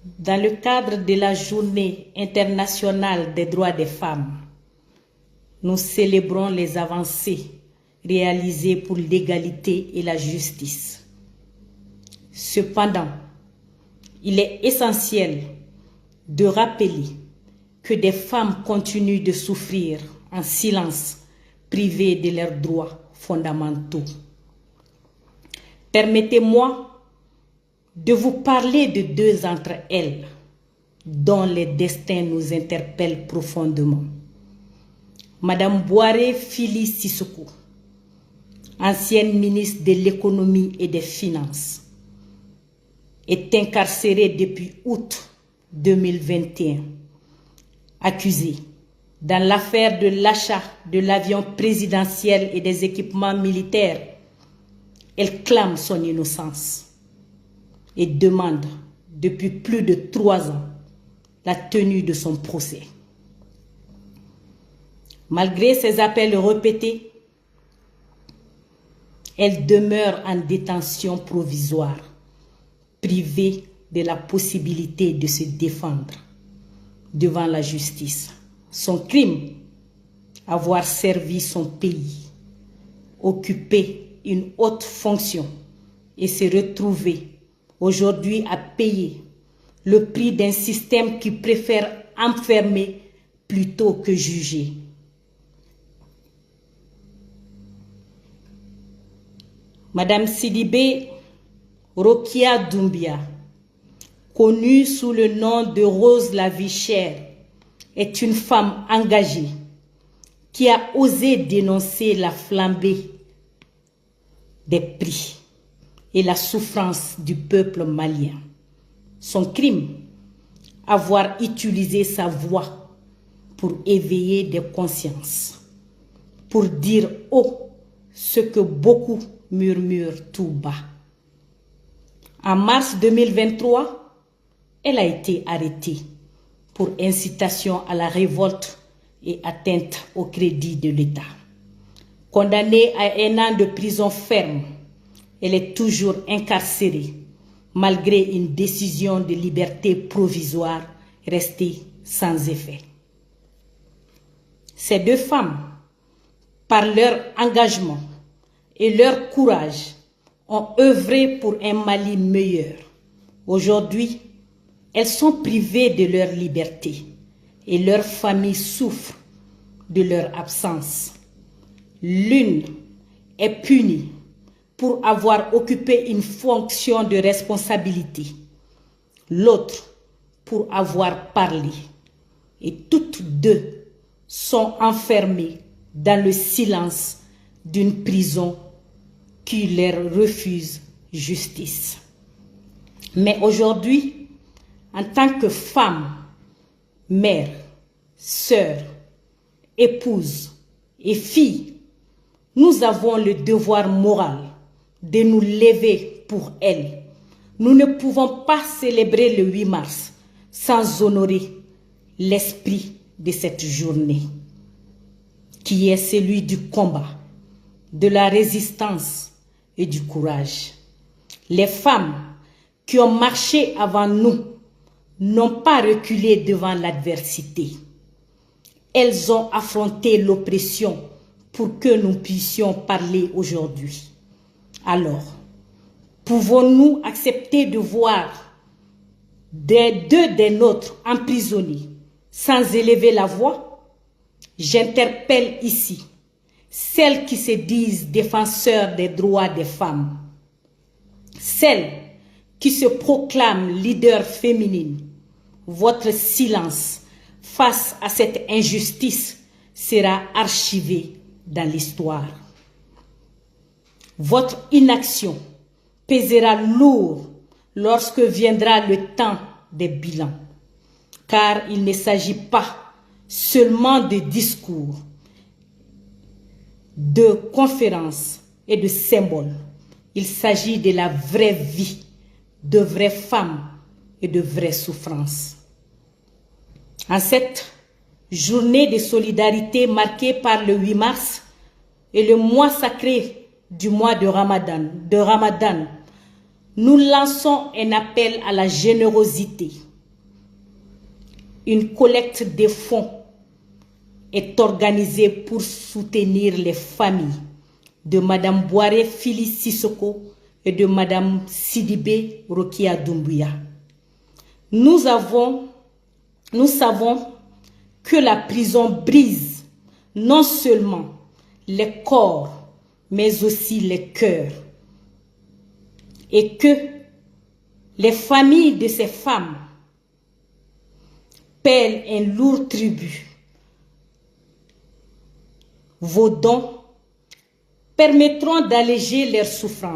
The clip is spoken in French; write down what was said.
Dans le cadre de la Journée internationale des droits des femmes, nous célébrons les avancées réalisées pour l'égalité et la justice. Cependant, il est essentiel de rappeler que des femmes continuent de souffrir en silence, privées de leurs droits fondamentaux. Permettez-moi de vous parler de deux d'entre elles dont les destins nous interpellent profondément. Madame Boiré Fili Sissoko, ancienne ministre de l'économie et des finances, est incarcérée depuis août 2021, accusée dans l'affaire de l'achat de l'avion présidentiel et des équipements militaires. Elle clame son innocence et demande depuis plus de 3 ans la tenue de son procès. Malgré ses appels répétés, elle demeure en détention provisoire, privée de la possibilité de se défendre devant la justice. Son crime, avoir servi son pays, occupé une haute fonction et se retrouver aujourd'hui à payer le prix d'un système qui préfère enfermer plutôt que juger. Madame Sidibé Rokia Doumbia, connue sous le nom de Rose la vie chère, est une femme engagée qui a osé dénoncer la flambée des prix et la souffrance du peuple malien. Son crime, avoir utilisé sa voix pour éveiller des consciences, pour dire haut ce que beaucoup murmurent tout bas. En mars 2023, elle a été arrêtée pour incitation à la révolte et atteinte au crédit de l'État. Condamnée à 1 an de prison ferme, elle est toujours incarcérée malgré une décision de liberté provisoire restée sans effet. Ces deux femmes, par leur engagement et leur courage, ont œuvré pour un Mali meilleur. Aujourd'hui, elles sont privées de leur liberté et leurs familles souffrent de leur absence. L'une est punie pour avoir occupé une fonction de responsabilité, l'autre pour avoir parlé. Et toutes deux sont enfermées dans le silence d'une prison qui leur refuse justice. Mais aujourd'hui, en tant que femme, mère, sœur, épouse et fille, nous avons le devoir moral de nous lever pour elles. Nous ne pouvons pas célébrer le 8 mars sans honorer l'esprit de cette journée, qui est celui du combat, de la résistance et du courage. Les femmes qui ont marché avant nous n'ont pas reculé devant l'adversité. Elles ont affronté l'oppression pour que nous puissions parler aujourd'hui. Alors, pouvons-nous accepter de voir deux des nôtres emprisonnés sans élever la voix? J'interpelle ici celles qui se disent défenseurs des droits des femmes, celles qui se proclament leaders féminines. Votre silence face à cette injustice sera archivé dans l'histoire. Votre inaction pèsera lourd lorsque viendra le temps des bilans, car il ne s'agit pas seulement de discours, de conférences et de symboles. Il s'agit de la vraie vie, de vraies femmes et de vraies souffrances. En cette journée de solidarité marquée par le 8 mars et le mois sacré du mois de Ramadan, nous lançons un appel à la générosité, une collecte de fonds est organisée pour soutenir les familles de Madame Boiré Fili Sissoko et de Madame Sidibé Rokia Doumbouya. Nous savons que la prison brise non seulement les corps, mais aussi les cœurs. Et que les familles de ces femmes paient un lourd tribut. Vos dons permettront d'alléger leurs souffrances.